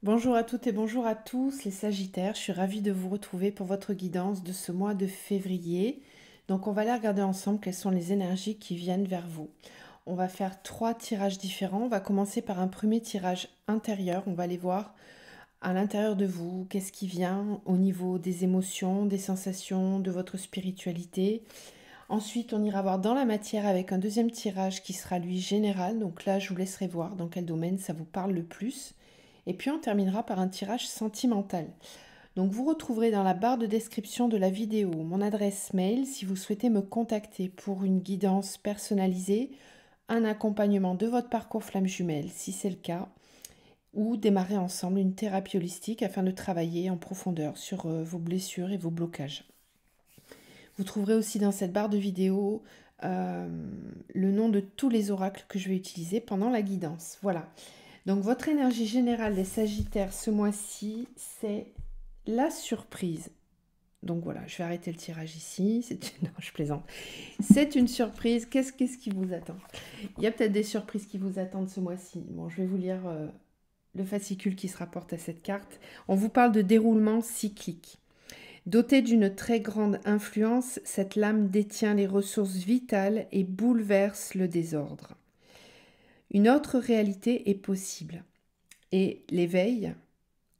Bonjour à toutes et bonjour à tous les Sagittaires, je suis ravie de vous retrouver pour votre guidance de ce mois de février. Donc on va aller regarder ensemble quelles sont les énergies qui viennent vers vous. On va faire 3 tirages différents, on va commencer par un premier tirage intérieur, on va aller voir à l'intérieur de vous qu'est-ce qui vient au niveau des émotions, des sensations, de votre spiritualité. Ensuite on ira voir dans la matière avec un deuxième tirage qui sera lui général, donc là je vous laisserai voir dans quel domaine ça vous parle le plus. Et puis on terminera par un tirage sentimental. Donc vous retrouverez dans la barre de description de la vidéo mon adresse mail si vous souhaitez me contacter pour une guidance personnalisée, un accompagnement de votre parcours flamme jumelle si c'est le cas, ou démarrer ensemble une thérapie holistique afin de travailler en profondeur sur vos blessures et vos blocages. Vous trouverez aussi dans cette barre de vidéo le nom de tous les oracles que je vais utiliser pendant la guidance. Voilà. Donc votre énergie générale des Sagittaires ce mois-ci, c'est la surprise. Donc voilà, je vais arrêter le tirage ici. Non, je plaisante. C'est une surprise. Qu'est-ce qui vous attend? Il y a peut-être des surprises qui vous attendent ce mois-ci. Bon, je vais vous lire le fascicule qui se rapporte à cette carte. On vous parle de déroulement cyclique. Dotée d'une très grande influence, cette lame détient les ressources vitales et bouleverse le désordre. Une autre réalité est possible, et l'éveil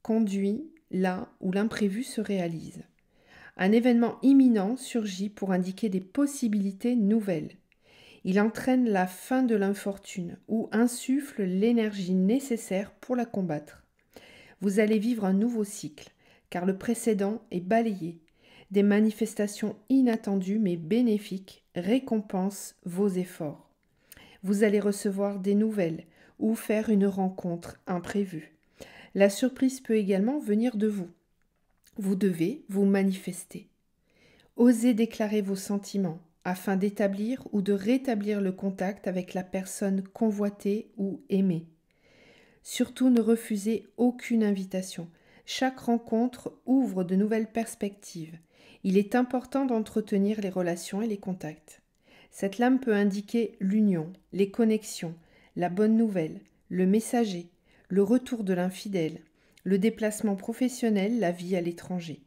conduit là où l'imprévu se réalise. Un événement imminent surgit pour indiquer des possibilités nouvelles. Il entraîne la fin de l'infortune ou insuffle l'énergie nécessaire pour la combattre. Vous allez vivre un nouveau cycle, car le précédent est balayé. Des manifestations inattendues mais bénéfiques récompensent vos efforts. Vous allez recevoir des nouvelles ou faire une rencontre imprévue. La surprise peut également venir de vous. Vous devez vous manifester. Osez déclarer vos sentiments afin d'établir ou de rétablir le contact avec la personne convoitée ou aimée. Surtout ne refusez aucune invitation. Chaque rencontre ouvre de nouvelles perspectives. Il est important d'entretenir les relations et les contacts. Cette lame peut indiquer l'union, les connexions, la bonne nouvelle, le messager, le retour de l'infidèle, le déplacement professionnel, la vie à l'étranger.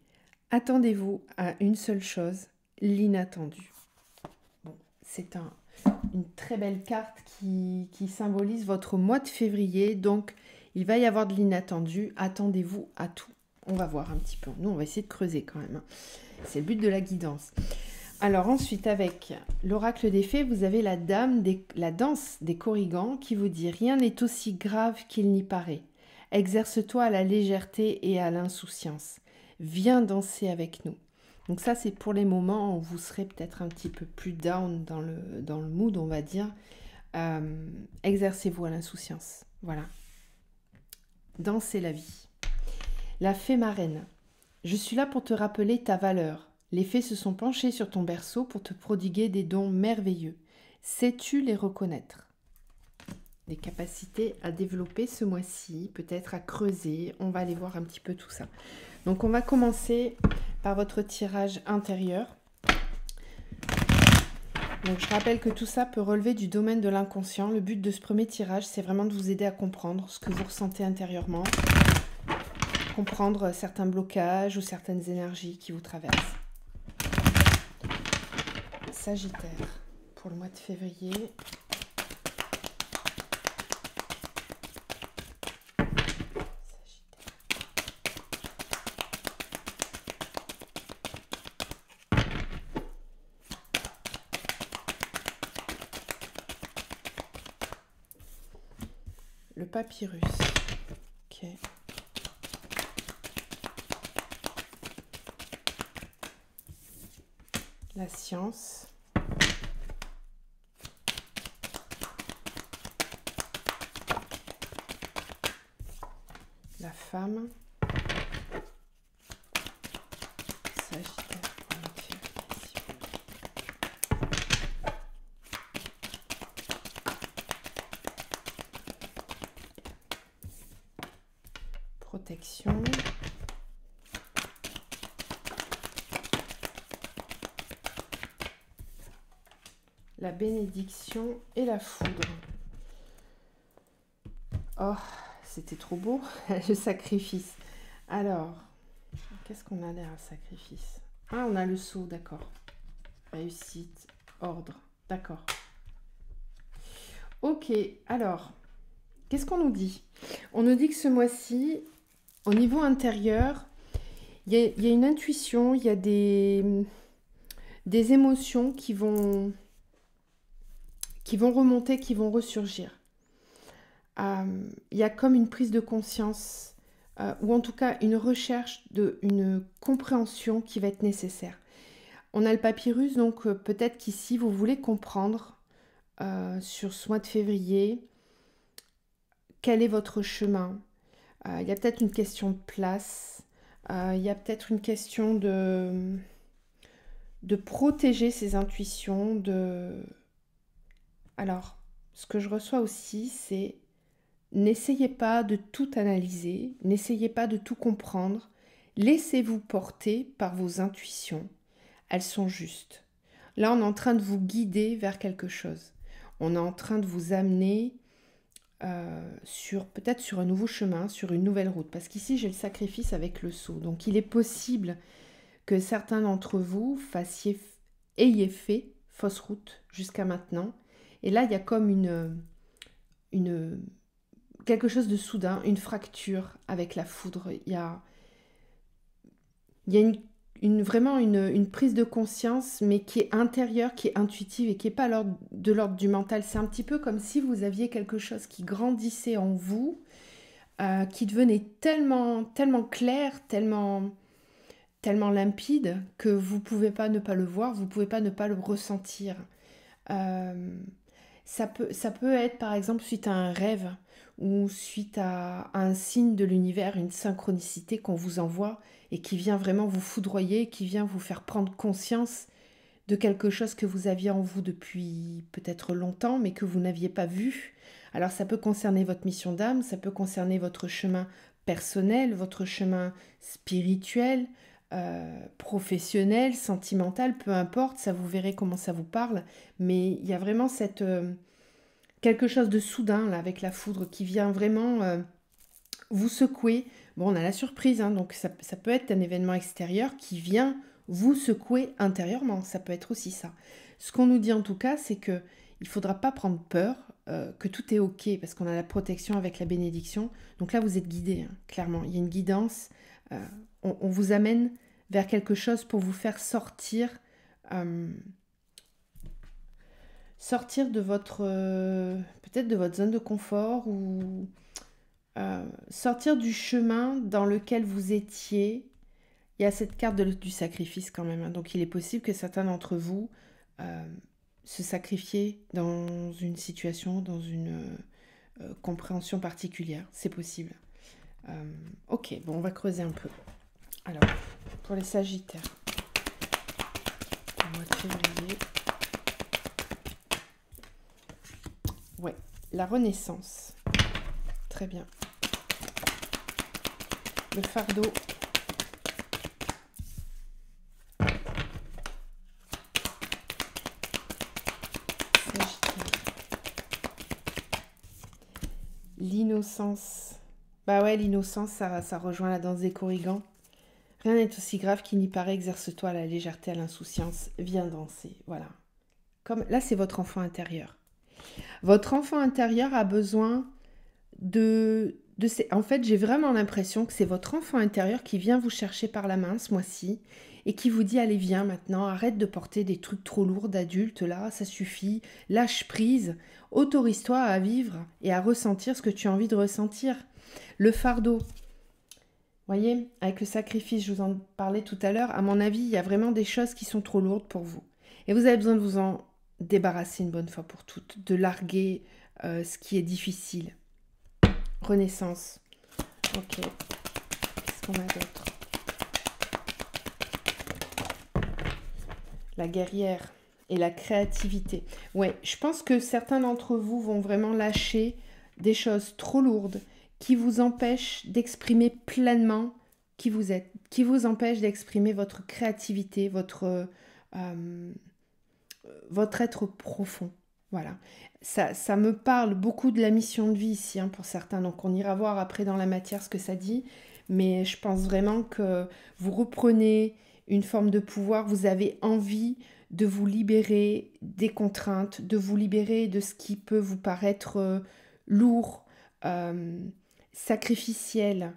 Attendez-vous à une seule chose, l'inattendu. Bon, c'est une très belle carte qui symbolise votre mois de février, donc il va y avoir de l'inattendu, attendez-vous à tout. On va voir un petit peu, nous on va essayer de creuser quand même, c'est le but de la guidance. Alors ensuite avec l'oracle des fées, vous avez la danse des corrigans qui vous dit « Rien n'est aussi grave qu'il n'y paraît. Exerce-toi à la légèreté et à l'insouciance. Viens danser avec nous. » Donc ça c'est pour les moments où vous serez peut-être un petit peu plus down dans le mood, on va dire. Exercez-vous à l'insouciance. Voilà. Dansez la vie. La fée marraine. Je suis là pour te rappeler ta valeur. Les fées se sont penchées sur ton berceau pour te prodiguer des dons merveilleux. Sais-tu les reconnaître? Des capacités à développer ce mois-ci, peut-être à creuser. On va aller voir un petit peu tout ça. Donc on va commencer par votre tirage intérieur. Donc je rappelle que tout ça peut relever du domaine de l'inconscient. Le but de ce premier tirage, c'est vraiment de vous aider à comprendre ce que vous ressentez intérieurement, comprendre certains blocages ou certaines énergies qui vous traversent. Sagittaire, pour le mois de février. Le papyrus. Ok. La science. La femme. Sagittaire. Protection. La bénédiction et la foudre. Oh, c'était trop beau. Le sacrifice. Alors, qu'est-ce qu'on a derrière le sacrifice? Ah, on a le sceau, d'accord. Réussite, ordre, d'accord. Ok, alors, qu'est-ce qu'on nous dit? On nous dit que ce mois-ci, au niveau intérieur, il y a une intuition, il y a des émotions qui vont remonter, qui vont ressurgir. Il y a comme une prise de conscience, ou en tout cas une recherche, une compréhension qui va être nécessaire. On a le papyrus, donc peut-être qu'ici vous voulez comprendre sur ce mois de février quel est votre chemin. Il y a peut-être une question de place, il y a peut-être une question de protéger ses intuitions. Alors, ce que je reçois aussi, c'est n'essayez pas de tout analyser, n'essayez pas de tout comprendre, laissez-vous porter par vos intuitions. Elles sont justes. Là, on est en train de vous guider vers quelque chose. On est en train de vous amener peut-être sur un nouveau chemin, sur une nouvelle route. Parce qu'ici, j'ai le sacrifice avec le sceau. Donc, il est possible que certains d'entre vous ayez fait fausse route jusqu'à maintenant. Et là, il y a comme quelque chose de soudain, une fracture avec la foudre. Il y a vraiment une prise de conscience, mais qui est intérieure, qui est intuitive et qui n'est pas de l'ordre du mental. C'est un petit peu comme si vous aviez quelque chose qui grandissait en vous, qui devenait tellement, tellement clair, tellement, tellement limpide, que vous ne pouvez pas ne pas le voir, vous ne pouvez pas ne pas le ressentir. Ça peut être par exemple suite à un rêve ou suite à un signe de l'univers, une synchronicité qu'on vous envoie et qui vient vraiment vous foudroyer, qui vient vous faire prendre conscience de quelque chose que vous aviez en vous depuis peut-être longtemps mais que vous n'aviez pas vu. Alors ça peut concerner votre mission d'âme, ça peut concerner votre chemin personnel, votre chemin spirituel, professionnel, sentimental, peu importe, ça vous verrez comment ça vous parle, mais il y a vraiment quelque chose de soudain là avec la foudre qui vient vraiment vous secouer. Bon, on a la surprise, hein, donc ça peut être un événement extérieur qui vient vous secouer intérieurement, ça peut être aussi ça. Ce qu'on nous dit en tout cas, c'est que il ne faudra pas prendre peur, que tout est ok, parce qu'on a la protection avec la bénédiction. Donc là, vous êtes guidé, hein, clairement. Il y a une guidance, on vous amène vers quelque chose pour vous faire sortir de votre peut-être de votre zone de confort ou sortir du chemin dans lequel vous étiez. Il y a cette carte du sacrifice quand même, hein. Donc il est possible que certains d'entre vous se sacrifiez dans une situation, dans une compréhension particulière. C'est possible. Ok, bon, on va creuser un peu. Alors, pour les Sagittaires, au mois de février. Ouais, la renaissance. Très bien. Le fardeau. L'innocence. Bah ouais, l'innocence, ça rejoint la danse des corrigans. Rien n'est aussi grave qu'il n'y paraît, exerce-toi à la légèreté, à l'insouciance. Viens danser, voilà. Comme là, c'est votre enfant intérieur. Votre enfant intérieur a besoin en fait, j'ai vraiment l'impression que c'est votre enfant intérieur qui vient vous chercher par la main ce mois-ci et qui vous dit allez viens maintenant, arrête de porter des trucs trop lourds d'adulte là, ça suffit, lâche prise, autorise-toi à vivre et à ressentir ce que tu as envie de ressentir. Le fardeau, voyez, avec le sacrifice, je vous en parlais tout à l'heure, à mon avis, il y a vraiment des choses qui sont trop lourdes pour vous. Et vous avez besoin de vous en débarrasser une bonne fois pour toutes, de larguer ce qui est difficile. Renaissance. Ok. Qu'est-ce qu'on a d'autre? La guerrière et la créativité. Ouais, je pense que certains d'entre vous vont vraiment lâcher des choses trop lourdes qui vous empêchent d'exprimer pleinement qui vous êtes, qui vous empêchent d'exprimer votre créativité, votre être profond. Voilà. Ça me parle beaucoup de la mission de vie ici, hein, pour certains. Donc on ira voir après dans la matière ce que ça dit. Mais je pense vraiment que vous reprenez une forme de pouvoir. Vous avez envie de vous libérer des contraintes, de vous libérer de ce qui peut vous paraître lourd, euh, sacrificiel,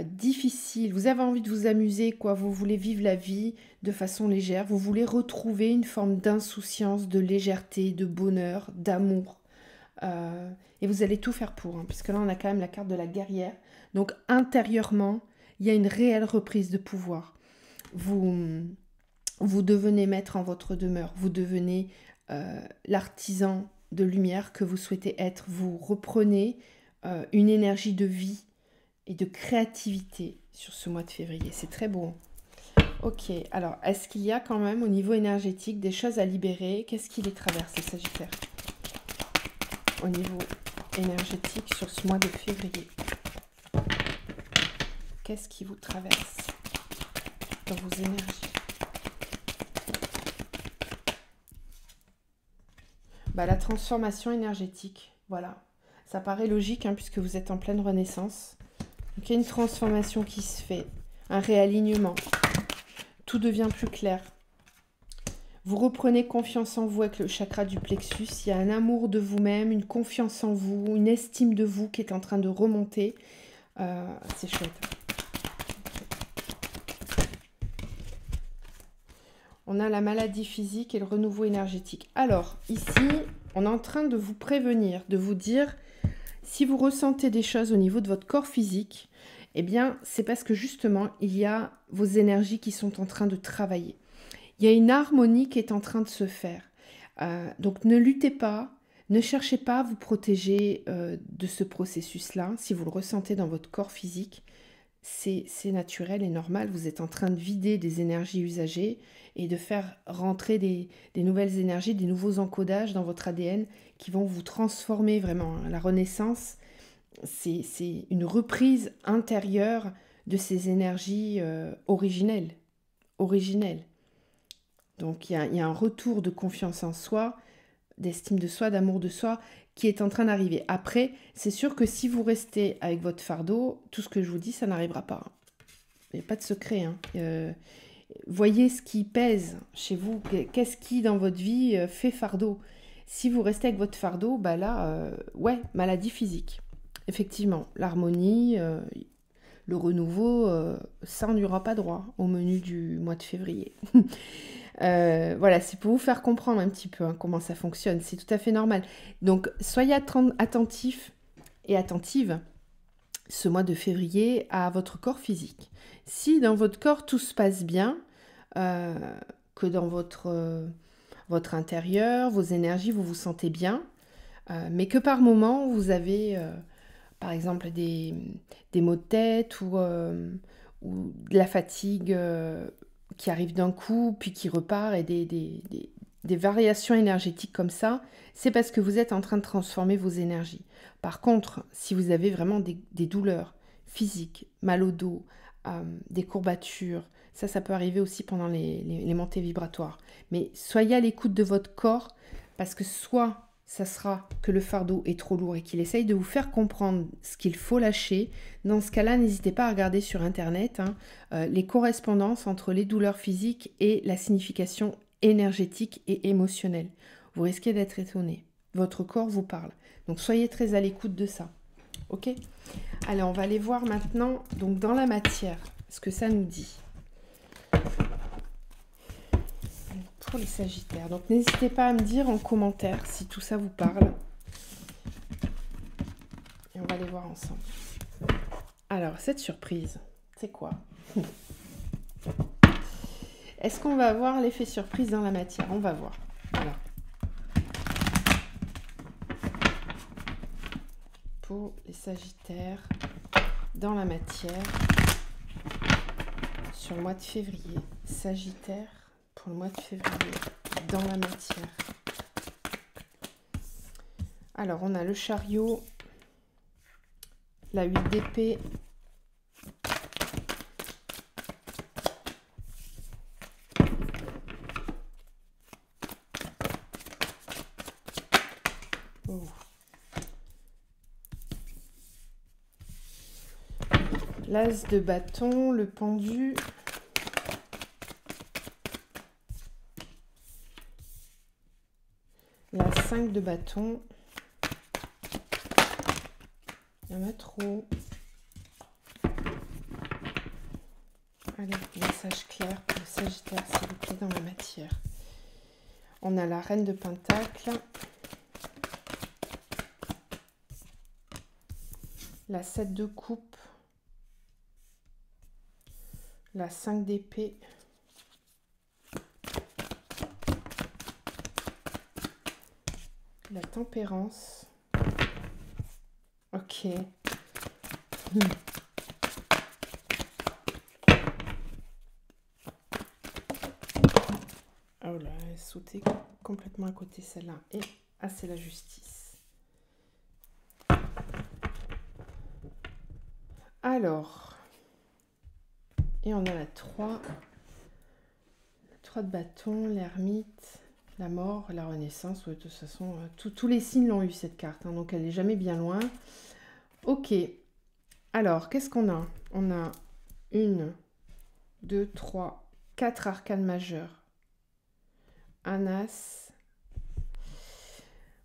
difficile. Vous avez envie de vous amuser, quoi. Vous voulez vivre la vie de façon légère. Vous voulez retrouver une forme d'insouciance, de légèreté, de bonheur, d'amour. Et vous allez tout faire pour, hein, puisque là, on a quand même la carte de la guerrière. Donc, intérieurement, il y a une réelle reprise de pouvoir. Vous, vous devenez maître en votre demeure. Vous devenez l'artisan de lumière que vous souhaitez être. Vous reprenez une énergie de vie et de créativité sur ce mois de février. C'est très beau. Ok, alors, est-ce qu'il y a quand même au niveau énergétique des choses à libérer? Qu'est-ce qui les traverse, les Sagittaires? Au niveau énergétique sur ce mois de février. Qu'est-ce qui vous traverse dans vos énergies? La transformation énergétique, voilà. Ça paraît logique, hein, puisque vous êtes en pleine renaissance. Donc il y a une transformation qui se fait, un réalignement. Tout devient plus clair. Vous reprenez confiance en vous avec le chakra du plexus. Il y a un amour de vous-même, une confiance en vous, une estime de vous qui est en train de remonter. C'est chouette. On a la maladie physique et le renouveau énergétique. Alors, ici, on est en train de vous prévenir, de vous dire, si vous ressentez des choses au niveau de votre corps physique, eh bien, c'est parce que justement, il y a vos énergies qui sont en train de travailler. Il y a une harmonie qui est en train de se faire. Donc, ne luttez pas, ne cherchez pas à vous protéger de ce processus-là. Si vous le ressentez dans votre corps physique, c'est naturel et normal. Vous êtes en train de vider des énergies usagées et de faire rentrer des nouvelles énergies, des nouveaux encodages dans votre ADN qui vont vous transformer vraiment. La renaissance, c'est une reprise intérieure de ces énergies originelles. Donc il y a un retour de confiance en soi, d'estime de soi, d'amour de soi qui est en train d'arriver. Après, c'est sûr que si vous restez avec votre fardeau, tout ce que je vous dis, ça n'arrivera pas. Il n'y a pas de secret. Voyez ce qui pèse chez vous. Qu'est-ce qui, dans votre vie, fait fardeau? Si vous restez avec votre fardeau, ouais, maladie physique. Effectivement, l'harmonie, le renouveau, ça, on n'y aura pas droit au menu du mois de février. Voilà, c'est pour vous faire comprendre un petit peu comment ça fonctionne. C'est tout à fait normal. Donc, soyez attentifs et attentives ce mois de février à votre corps physique. Si dans votre corps tout se passe bien, que dans votre intérieur, vos énergies, vous vous sentez bien, mais que par moment vous avez par exemple des maux de tête ou de la fatigue qui arrive d'un coup puis qui repart et des variations énergétiques comme ça, c'est parce que vous êtes en train de transformer vos énergies. Par contre, si vous avez vraiment des douleurs physiques, mal au dos, des courbatures, ça peut arriver aussi pendant les montées vibratoires. Mais soyez à l'écoute de votre corps parce que soit ça sera que le fardeau est trop lourd et qu'il essaye de vous faire comprendre ce qu'il faut lâcher. Dans ce cas-là, n'hésitez pas à regarder sur Internet les correspondances entre les douleurs physiques et la signification énergétique et émotionnelle. Vous risquez d'être étonné. Votre corps vous parle. Donc soyez très à l'écoute de ça. Ok? Allez, on va aller voir maintenant, donc dans la matière, ce que ça nous dit. Pour les Sagittaires. Donc n'hésitez pas à me dire en commentaire si tout ça vous parle. Et on va les voir ensemble. Alors, cette surprise, c'est quoi? Est-ce qu'on va voir l'effet surprise dans la matière? On va voir. Alors. Pour les Sagittaires, dans la matière, sur le mois de février. Sagittaire. Pour le mois de février, dans la matière. Alors, on a le chariot, la 8 d'épée, l'as de bâton, le pendu. La 5 de bâton. Il y en a trop. Allez, message clair pour le Sagittaire, s'il vous plaît, dans la matière. On a la reine de Pentacle. La 7 de coupe. La 5 d'épée. La tempérance. Ok. Oh là, elle est sautée complètement à côté celle-là. Et c'est la justice. Alors, et on a la 3. La 3 de bâton, l'ermite, la mort, la renaissance. Ouais, de toute façon, tous les signes l'ont eu cette carte, hein, donc elle n'est jamais bien loin. Ok. Alors, qu'est-ce qu'on a? On a 1, 2, 3, 4 arcanes majeures. Un as.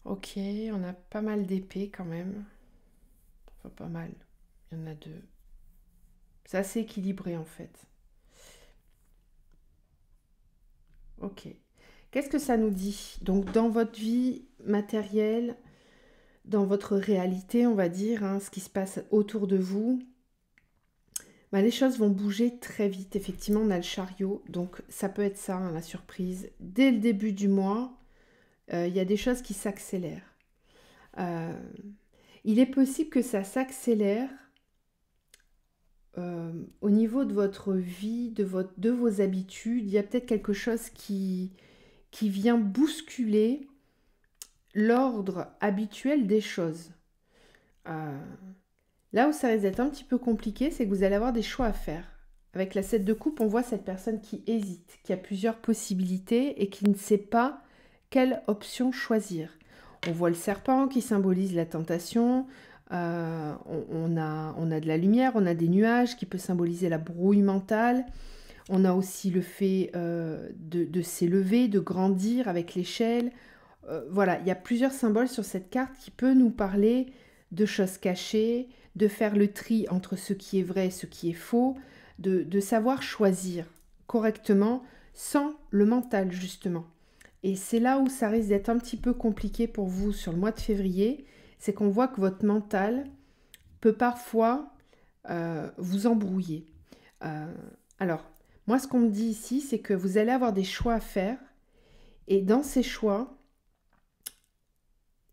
Ok, on a pas mal d'épées quand même. Enfin, pas mal. Il y en a 2. C'est assez équilibré en fait. Ok. Qu'est-ce que ça nous dit? Donc, dans votre vie matérielle, dans votre réalité, on va dire, hein, ce qui se passe autour de vous, bah, les choses vont bouger très vite. Effectivement, on a le chariot, donc ça peut être ça, hein, la surprise. Dès le début du mois, il y a des choses qui s'accélèrent. Il est possible que ça s'accélère au niveau de votre vie, de vos habitudes. Il y a peut-être quelque chose qui vient bousculer l'ordre habituel des choses. Là où ça risque d'être un petit peu compliqué, c'est que vous allez avoir des choix à faire. Avec la 7 de coupe, on voit cette personne qui hésite, qui a plusieurs possibilités et qui ne sait pas quelle option choisir. On voit le serpent qui symbolise la tentation, on a de la lumière, on a des nuages qui peut symboliser la brouille mentale, on a aussi le fait de s'élever, de grandir avec l'échelle. Voilà, il y a plusieurs symboles sur cette carte qui peut nous parler de choses cachées, de faire le tri entre ce qui est vrai et ce qui est faux, de savoir choisir correctement sans le mental justement. Et c'est là où ça risque d'être un petit peu compliqué pour vous sur le mois de février, c'est qu'on voit que votre mental peut parfois vous embrouiller. Alors, moi ce qu'on me dit ici, c'est que vous allez avoir des choix à faire et dans ces choix,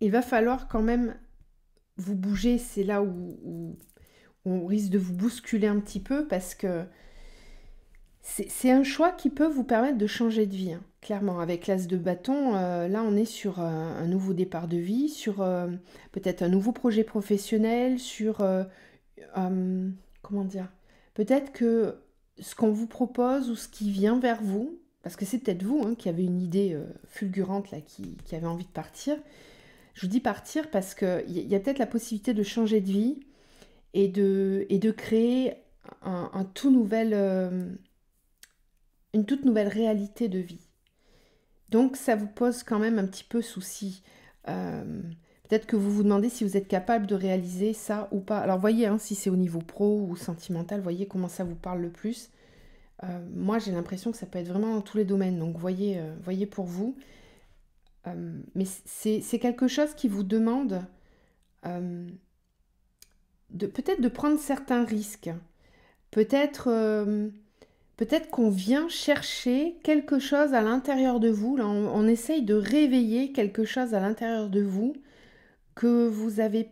il va falloir quand même vous bouger. C'est là où on risque de vous bousculer un petit peu parce que c'est un choix qui peut vous permettre de changer de vie, hein. Clairement, avec l'as de bâton, là on est sur un nouveau départ de vie, sur peut-être un nouveau projet professionnel, sur, comment dire, peut-être que ce qu'on vous propose ou ce qui vient vers vous, parce que c'est peut-être vous, hein, qui avez une idée fulgurante là, qui avait envie de partir. Je vous dis partir parce qu'il y a peut-être la possibilité de changer de vie et de créer un tout nouvel, une toute nouvelle réalité de vie. Donc ça vous pose quand même un petit peu souci. Peut-être que vous vous demandez si vous êtes capable de réaliser ça ou pas. Alors voyez, hein, si c'est au niveau pro ou sentimental, voyez comment ça vous parle le plus. Moi j'ai l'impression que ça peut être vraiment dans tous les domaines, donc voyez pour vous. Mais c'est quelque chose qui vous demande peut-être de prendre certains risques. Peut-être qu'on vient chercher quelque chose à l'intérieur de vous. Là, on essaye de réveiller quelque chose à l'intérieur de vous que vous n'avez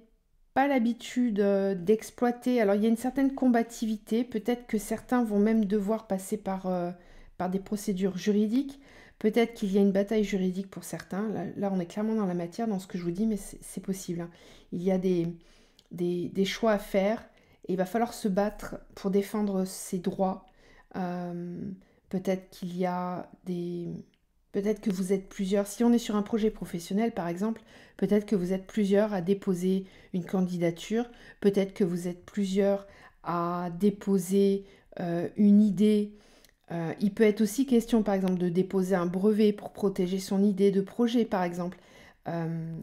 pas l'habitude d'exploiter. Alors, il y a une certaine combativité. Peut-être que certains vont même devoir passer par des procédures juridiques. Peut-être qu'il y a une bataille juridique pour certains. Là, on est clairement dans la matière, dans ce que je vous dis, mais c'est possible, hein. Il y a des choix à faire et il va falloir se battre pour défendre ses droits. Peut-être qu'il y a peut-être que vous êtes plusieurs. Si on est sur un projet professionnel, par exemple, peut-être que vous êtes plusieurs à déposer une candidature. Peut-être que vous êtes plusieurs à déposer une idée. Il peut être aussi question, par exemple, de déposer un brevet pour protéger son idée de projet, par exemple. Euh,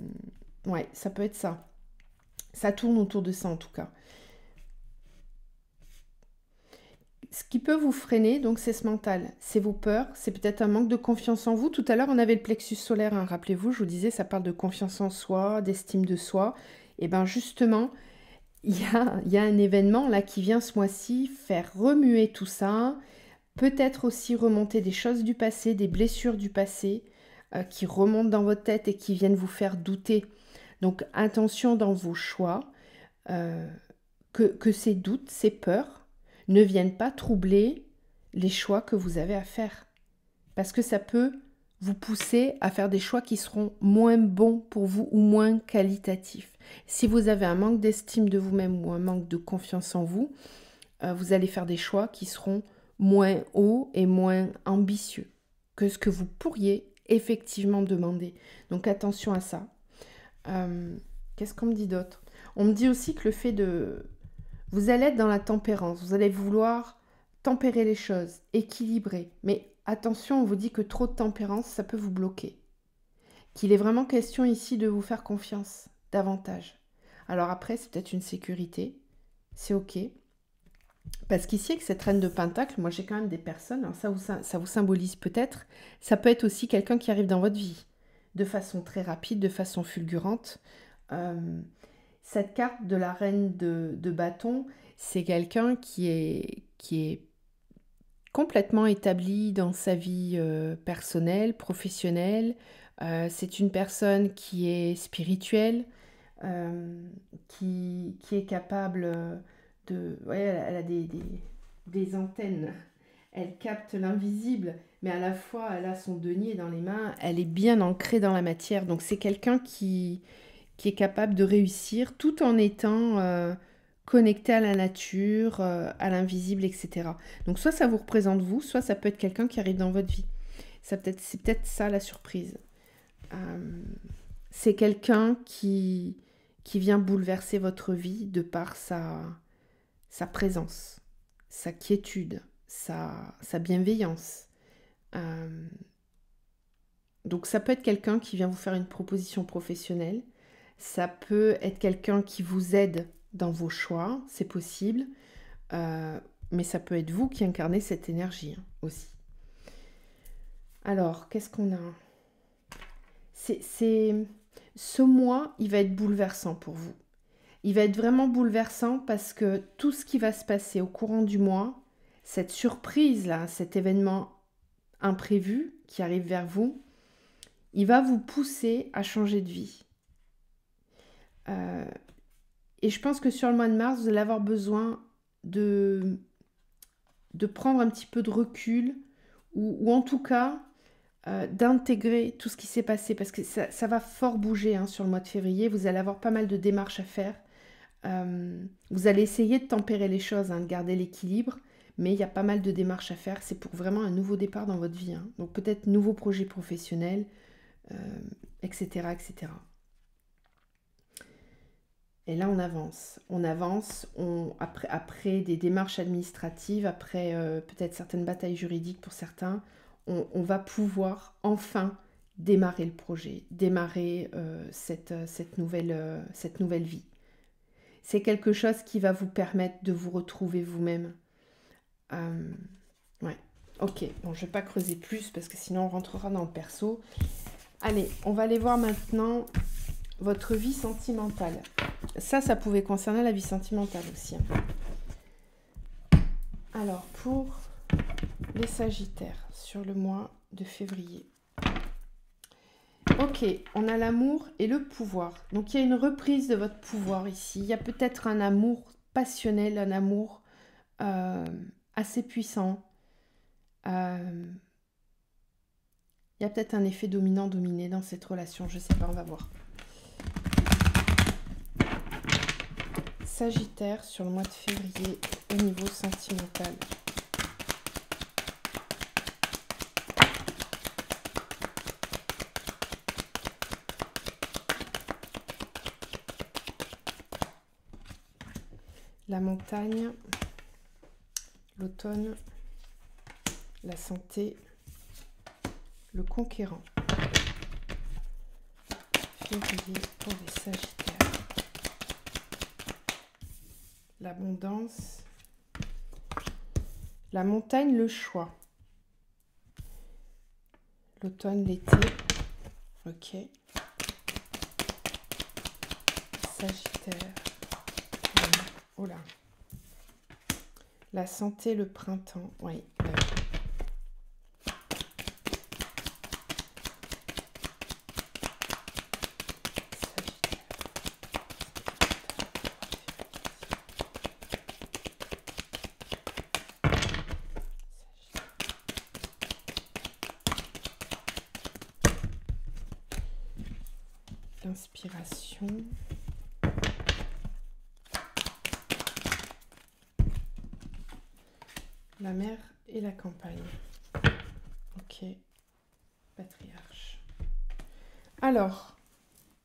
ouais, ça peut être ça. Ça tourne autour de ça, en tout cas. Ce qui peut vous freiner, donc, c'est ce mental. C'est vos peurs, c'est peut-être un manque de confiance en vous. Tout à l'heure, on avait le plexus solaire, hein, rappelez-vous, je vous disais, ça parle de confiance en soi, d'estime de soi. Et bien, justement, il y a un événement là qui vient ce mois-ci faire remuer tout ça, peut-être aussi remonter des choses du passé, des blessures du passé qui remontent dans votre tête et qui viennent vous faire douter. Donc attention dans vos choix, euh, que ces doutes, ces peurs ne viennent pas troubler les choix que vous avez à faire. Parce que ça peut vous pousser à faire des choix qui seront moins bons pour vous ou moins qualitatifs. Si vous avez un manque d'estime de vous-même ou un manque de confiance en vous, vous allez faire des choix qui seront moins hauts et moins ambitieux que ce que vous pourriez effectivement demander. Donc attention à ça. Qu'est-ce qu'on me dit d'autre? On me dit aussi que le fait de... Vous allez être dans la tempérance, vous allez vouloir tempérer les choses, équilibrer. Mais attention, on vous dit que trop de tempérance, ça peut vous bloquer. Qu'il est vraiment question ici de vous faire confiance davantage. Alors après, c'est peut-être une sécurité, c'est ok. Parce qu'ici, avec cette reine de Pentacle, moi j'ai quand même des personnes, alors ça vous symbolise peut-être, ça peut être aussi quelqu'un qui arrive dans votre vie, de façon très rapide, de façon fulgurante. Cette carte de la reine de bâton, c'est quelqu'un qui est complètement établi dans sa vie personnelle, professionnelle. C'est une personne qui est spirituelle, euh, qui est capable de... Ouais, elle a des antennes. Elle capte l'invisible, mais à la fois, elle a son denier dans les mains. Elle est bien ancrée dans la matière. Donc c'est quelqu'un qui est capable de réussir tout en étant connecté à la nature, à l'invisible, etc. Donc soit ça vous représente vous, soit ça peut être quelqu'un qui arrive dans votre vie. C'est peut-être ça la surprise. Euh, c'est quelqu'un qui vient bouleverser votre vie de par sa présence, sa quiétude, sa bienveillance. Euh, donc ça peut être quelqu'un qui vient vous faire une proposition professionnelle, ça peut être quelqu'un qui vous aide dans vos choix, c'est possible, euh, mais ça peut être vous qui incarnez cette énergie hein, aussi. Alors, qu'est-ce qu'on a? Ce mois, il va être bouleversant pour vous. Il va être vraiment bouleversant parce que tout ce qui va se passer au courant du mois, cette surprise-là, cet événement imprévu qui arrive vers vous, il va vous pousser à changer de vie. Euh, et je pense que sur le mois de mars, vous allez avoir besoin de prendre un petit peu de recul ou en tout cas d'intégrer tout ce qui s'est passé parce que ça va fort bouger hein, sur le mois de février. Vous allez avoir pas mal de démarches à faire. Vous allez essayer de tempérer les choses, hein, de garder l'équilibre, mais il y a pas mal de démarches à faire. C'est pour vraiment un nouveau départ dans votre vie. Hein. Donc peut-être nouveau projet professionnel, etc., etc. Et là, on avance, après des démarches administratives, après peut-être certaines batailles juridiques pour certains, on va pouvoir enfin démarrer le projet, démarrer cette nouvelle vie. C'est quelque chose qui va vous permettre de vous retrouver vous-même. Euh, ouais, ok. Bon, je ne vais pas creuser plus parce que sinon on rentrera dans le perso. Allez, on va aller voir maintenant votre vie sentimentale. Ça pouvait concerner la vie sentimentale aussi. Alors, pour les Sagittaires, sur le mois de février. Ok, on a l'amour et le pouvoir. Donc, il y a une reprise de votre pouvoir ici. Il y a peut-être un amour passionnel, un amour assez puissant. Il y a peut-être un effet dominant-dominé dans cette relation. Je ne sais pas, on va voir. Sagittaire sur le mois de février au niveau sentimental. La montagne. montagne, l'automne, la santé, le conquérant. Février pour les Sagittaires. L'abondance, la montagne, le choix. L'automne, l'été. Ok. Sagittaire. Oh là. La santé, le printemps. Oui. L'inspiration. La mer et la campagne. Ok. Patriarche. Alors,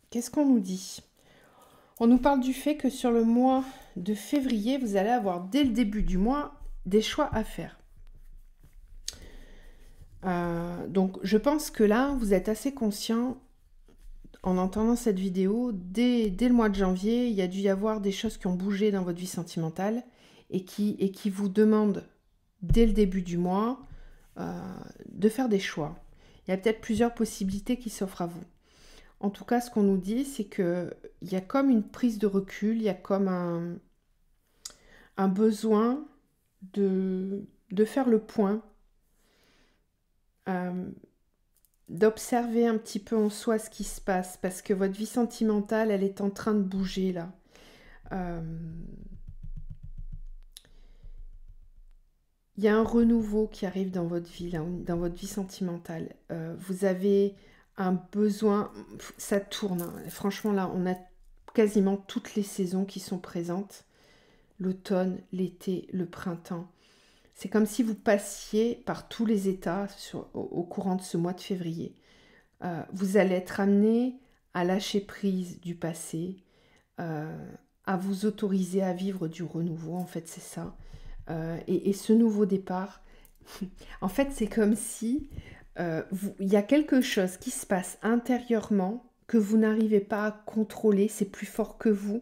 qu'est-ce qu'on nous dit? On nous parle du fait que sur le mois de février, vous allez avoir dès le début du mois des choix à faire. Donc, je pense que là, vous êtes assez conscient en entendant cette vidéo. Dès le mois de janvier, il y a dû y avoir des choses qui ont bougé dans votre vie sentimentale et qui vous demandent dès le début du mois de faire des choix. Il y a peut-être plusieurs possibilités qui s'offrent à vous. En tout cas, ce qu'on nous dit, c'est qu'il y a comme une prise de recul, il y a comme un besoin de faire le point, d'observer un petit peu en soi ce qui se passe, parce que votre vie sentimentale, elle est en train de bouger là. Il y a un renouveau qui arrive dans votre vie, là, dans votre vie sentimentale. Vous avez un besoin, ça tourne, hein. Franchement, là, on a quasiment toutes les saisons qui sont présentes. L'automne, l'été, le printemps. C'est comme si vous passiez par tous les états au courant de ce mois de février. Vous allez être amené à lâcher prise du passé, à vous autoriser à vivre du renouveau, en fait, c'est ça. Et ce nouveau départ, en fait, c'est comme si il y a quelque chose qui se passe intérieurement que vous n'arrivez pas à contrôler, c'est plus fort que vous.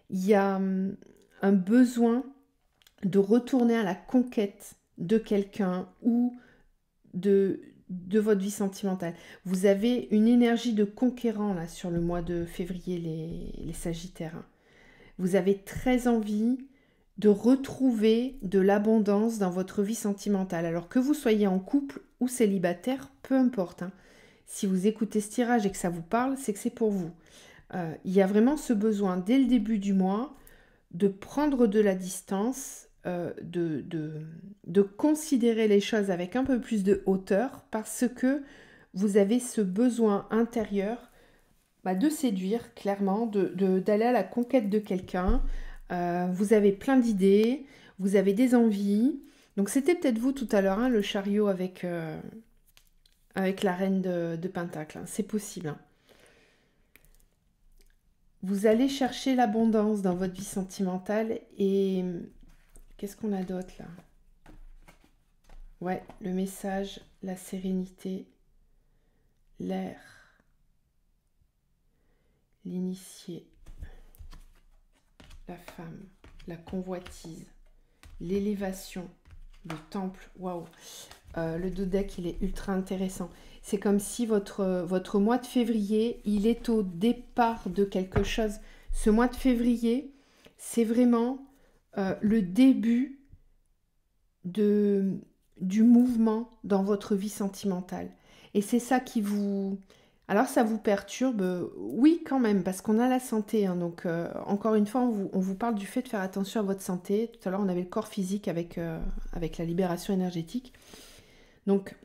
Il y a un besoin de retourner à la conquête de quelqu'un ou de votre vie sentimentale. Vous avez une énergie de conquérant là sur le mois de février, les Sagittaires. Vous avez très envie de retrouver de l'abondance dans votre vie sentimentale. Alors que vous soyez en couple ou célibataire, peu importe. Si vous écoutez ce tirage et que ça vous parle, c'est que c'est pour vous. Il y a vraiment ce besoin, dès le début du mois, de prendre de la distance, de considérer les choses avec un peu plus de hauteur, parce que vous avez ce besoin intérieur de séduire, clairement, d'aller à la conquête de quelqu'un. Vous avez plein d'idées, vous avez des envies. Donc c'était peut-être vous tout à l'heure, le chariot avec la reine de Pentacle. C'est possible. Vous allez chercher l'abondance dans votre vie sentimentale. Et qu'est-ce qu'on a d'autre là? Ouais, le message, la sérénité, l'air, l'initié, la femme, la convoitise, l'élévation, le temple. Waouh! Le dos deck, il est ultra intéressant. C'est comme si votre mois de février, il est au départ de quelque chose. Ce mois de février, c'est vraiment le début du mouvement dans votre vie sentimentale. Et c'est ça qui vous... Alors ça vous perturbe, oui quand même, parce qu'on a la santé. Donc encore une fois, on vous parle du fait de faire attention à votre santé. Tout à l'heure, on avait le corps physique avec la libération énergétique. Donc,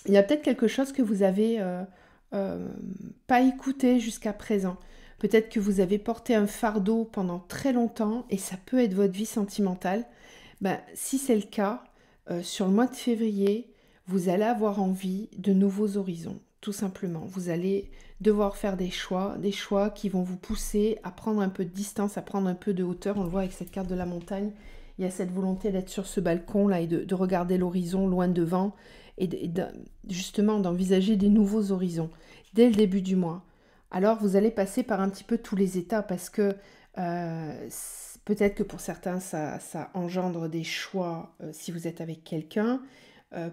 il y a peut-être quelque chose que vous n'avez pas écouté jusqu'à présent. Peut-être que vous avez porté un fardeau pendant très longtemps et ça peut être votre vie sentimentale. Si c'est le cas, sur le mois de février, vous allez avoir envie de nouveaux horizons, tout simplement. Vous allez devoir faire des choix qui vont vous pousser à prendre un peu de distance, à prendre un peu de hauteur. On le voit avec cette carte de la montagne. Il y a cette volonté d'être sur ce balcon là et de regarder l'horizon loin devant et justement d'envisager des nouveaux horizons dès le début du mois. Alors vous allez passer par un petit peu tous les états parce que peut-être que pour certains ça engendre des choix si vous êtes avec quelqu'un.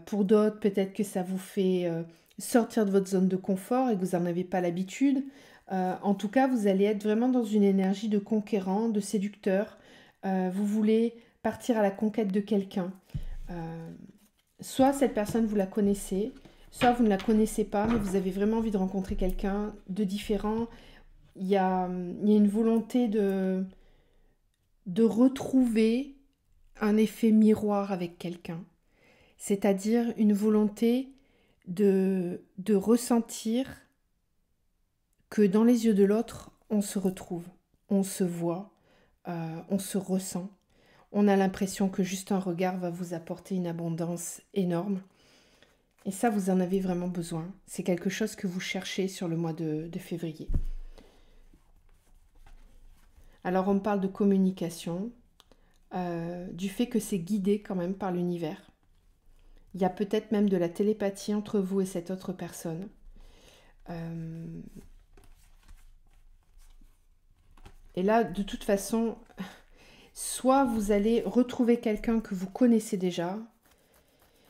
Pour d'autres peut-être que ça vous fait sortir de votre zone de confort et que vous n'en avez pas l'habitude. En tout cas vous allez être vraiment dans une énergie de conquérant, de séducteur. Vous voulez partir à la conquête de quelqu'un. Soit cette personne, vous la connaissez, soit vous ne la connaissez pas, mais vous avez vraiment envie de rencontrer quelqu'un de différent. Il y a une volonté de retrouver un effet miroir avec quelqu'un. C'est-à-dire une volonté de ressentir que dans les yeux de l'autre, on se retrouve, on se voit, on se ressent. On a l'impression que juste un regard va vous apporter une abondance énorme. Et ça, vous en avez vraiment besoin. C'est quelque chose que vous cherchez sur le mois de février. Alors, on me parle de communication, du fait que c'est guidé quand même par l'univers. Il y a peut-être même de la télépathie entre vous et cette autre personne. Et là, de toute façon, soit vous allez retrouver quelqu'un que vous connaissez déjà,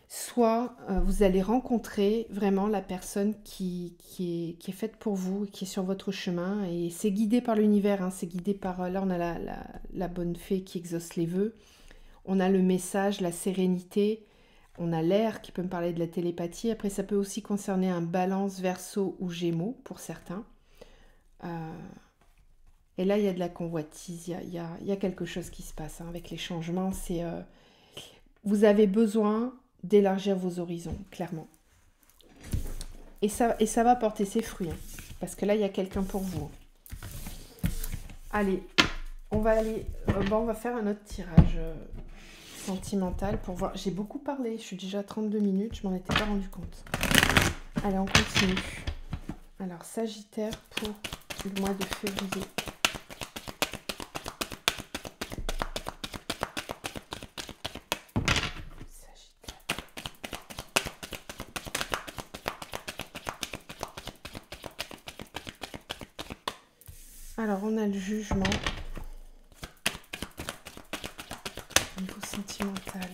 soit vous allez rencontrer vraiment la personne qui est faite pour vous, qui est sur votre chemin. Et c'est guidé par l'univers, hein, c'est guidé par... Là, on a la bonne fée qui exauce les vœux. On a le message, la sérénité. On a l'air qui peut me parler de la télépathie. Après, ça peut aussi concerner un balance, verseau ou gémeaux pour certains. Et là, il y a de la convoitise. Il y a quelque chose qui se passe hein, avec les changements. Vous avez besoin d'élargir vos horizons, clairement. Et ça va porter ses fruits. Hein, parce que là, il y a quelqu'un pour vous. Allez, on va faire un autre tirage sentimental pour voir. J'ai beaucoup parlé, je suis déjà à 32 minutes, je m'en étais pas rendu compte. Allez, on continue. Alors, Sagittaire pour le mois de février. Alors, on a le jugement au niveau sentimental.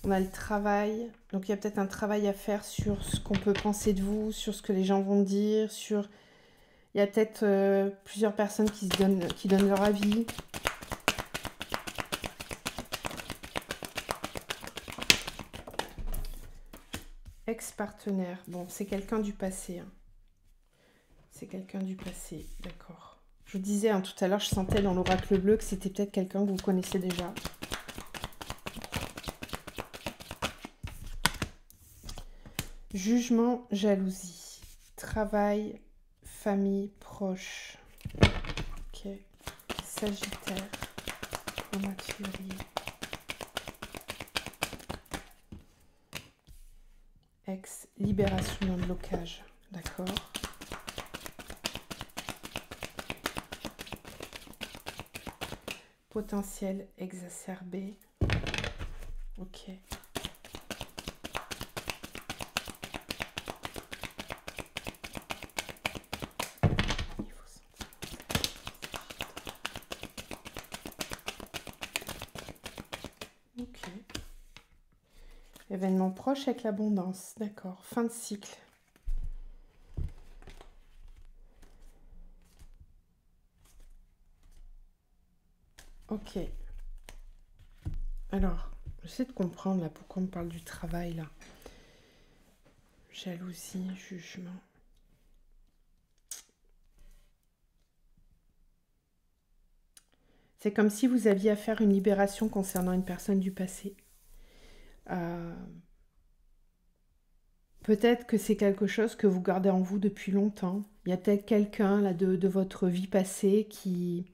On a le travail. Donc, il y a peut-être un travail à faire sur ce qu'on peut penser de vous, sur ce que les gens vont dire, sur... Il y a peut-être plusieurs personnes qui donnent leur avis. Ex-partenaire. Bon, c'est quelqu'un du passé. Hein. C'est quelqu'un du passé, d'accord. Je vous disais hein, tout à l'heure, je sentais dans l'oracle bleu que c'était peut-être quelqu'un que vous connaissez déjà. Jugement, jalousie, travail, famille, proche. Ok. Sagittaire, au mois de février. Ex, libération d'un blocage, d'accord. Potentiel exacerbé. Ok. Ok. Événement proche avec l'abondance. D'accord. Fin de cycle. Ok. Alors, j'essaie de comprendre là pourquoi on me parle du travail là. Jalousie, jugement. C'est comme si vous aviez à faire une libération concernant une personne du passé. Peut-être que c'est quelque chose que vous gardez en vous depuis longtemps. Il y a peut-être quelqu'un là de votre vie passée qui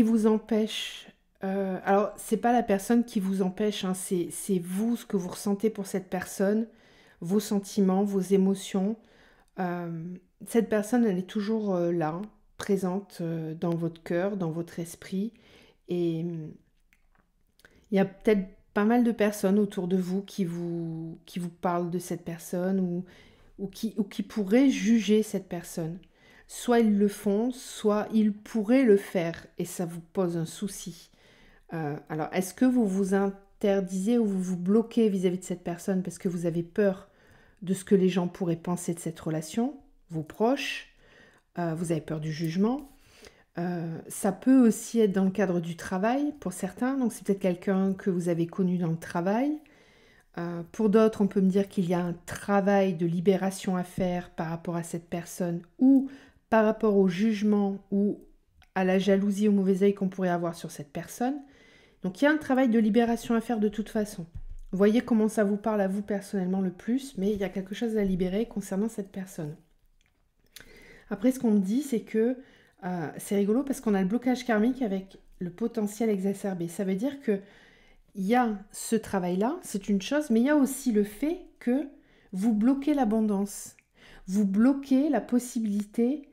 vous empêche. Alors, c'est pas la personne qui vous empêche, hein, c'est vous, ce que vous ressentez pour cette personne, vos sentiments, vos émotions. Cette personne, elle est toujours là, présente dans votre cœur, dans votre esprit. Et il y a peut-être pas mal de personnes autour de vous qui vous parlent de cette personne ou qui pourraient juger cette personne. Soit ils le font, soit ils pourraient le faire et ça vous pose un souci. Alors, est-ce que vous vous interdisez ou vous vous bloquez vis-à-vis de cette personne parce que vous avez peur de ce que les gens pourraient penser de cette relation, vos proches, vous avez peur du jugement. Ça peut aussi être dans le cadre du travail pour certains, donc c'est peut-être quelqu'un que vous avez connu dans le travail. Pour d'autres, on peut me dire qu'il y a un travail de libération à faire par rapport à cette personne ou par rapport au jugement ou à la jalousie, au mauvais œil qu'on pourrait avoir sur cette personne. Donc il y a un travail de libération à faire de toute façon. Vous voyez comment ça vous parle à vous personnellement le plus, mais il y a quelque chose à libérer concernant cette personne. Après, ce qu'on me dit, c'est que c'est rigolo parce qu'on a le blocage karmique avec le potentiel exacerbé. Ça veut dire que il y a ce travail-là, c'est une chose, mais il y a aussi le fait que vous bloquez l'abondance. Vous bloquez la possibilité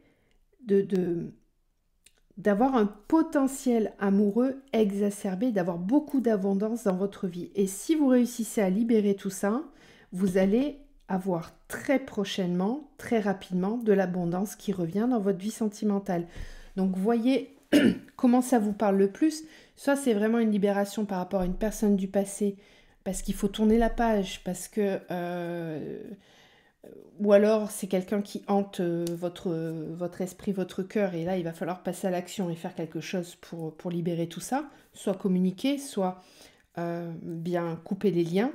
d'avoir un potentiel amoureux exacerbé, d'avoir beaucoup d'abondance dans votre vie. Et si vous réussissez à libérer tout ça, vous allez avoir très prochainement, très rapidement, de l'abondance qui revient dans votre vie sentimentale. Donc, voyez comment ça vous parle le plus. Soit c'est vraiment une libération par rapport à une personne du passé, parce qu'il faut tourner la page, parce que... ou alors c'est quelqu'un qui hante votre esprit, votre cœur, et là il va falloir passer à l'action et faire quelque chose pour libérer tout ça, soit communiquer, soit bien couper les liens,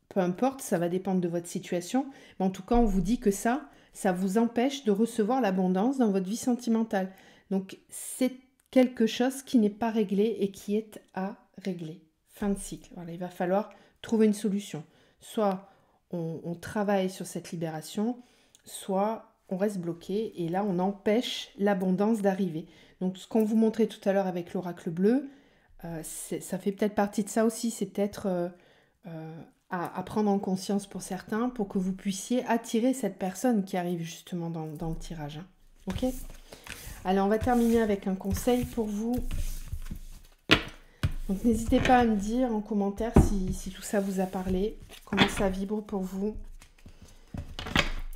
peu importe, ça va dépendre de votre situation, mais en tout cas on vous dit que ça vous empêche de recevoir l'abondance dans votre vie sentimentale. Donc c'est quelque chose qui n'est pas réglé et qui est à régler. Fin de cycle. Voilà, il va falloir trouver une solution. Soit on travaille sur cette libération, soit on reste bloqué et là on empêche l'abondance d'arriver. Donc ce qu'on vous montrait tout à l'heure avec l'oracle bleu, ça fait peut-être partie de ça aussi, c'est peut-être à prendre en conscience pour certains pour que vous puissiez attirer cette personne qui arrive justement dans le tirage. Hein. Ok ? Allez, on va terminer avec un conseil pour vous. Donc n'hésitez pas à me dire en commentaire si tout ça vous a parlé, comment ça vibre pour vous.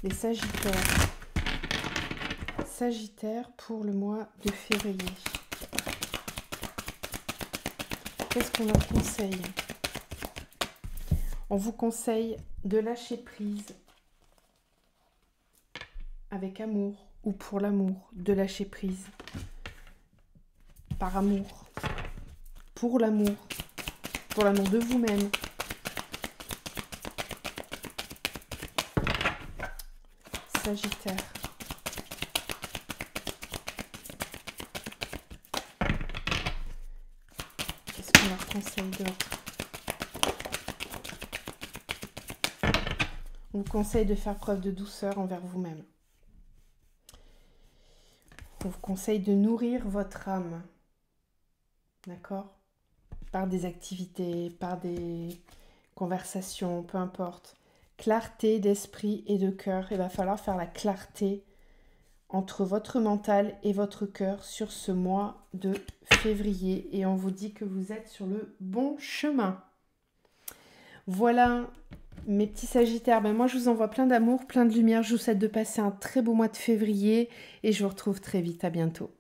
Les Sagittaires. Sagittaire pour le mois de février. Qu'est-ce qu'on leur conseille ? On vous conseille de lâcher prise avec amour ou pour l'amour, de lâcher prise par amour, pour l'amour de vous-même. Sagittaire. Qu'est-ce qu'on leur conseille d'autre ? On vous conseille de faire preuve de douceur envers vous-même. On vous conseille de nourrir votre âme. D'accord ? Par des activités, par des conversations, peu importe. Clarté d'esprit et de cœur. Il va falloir faire la clarté entre votre mental et votre cœur sur ce mois de février. Et on vous dit que vous êtes sur le bon chemin. Voilà mes petits Sagittaires. Ben moi je vous envoie plein d'amour, plein de lumière. Je vous souhaite de passer un très beau mois de février et je vous retrouve très vite. À bientôt.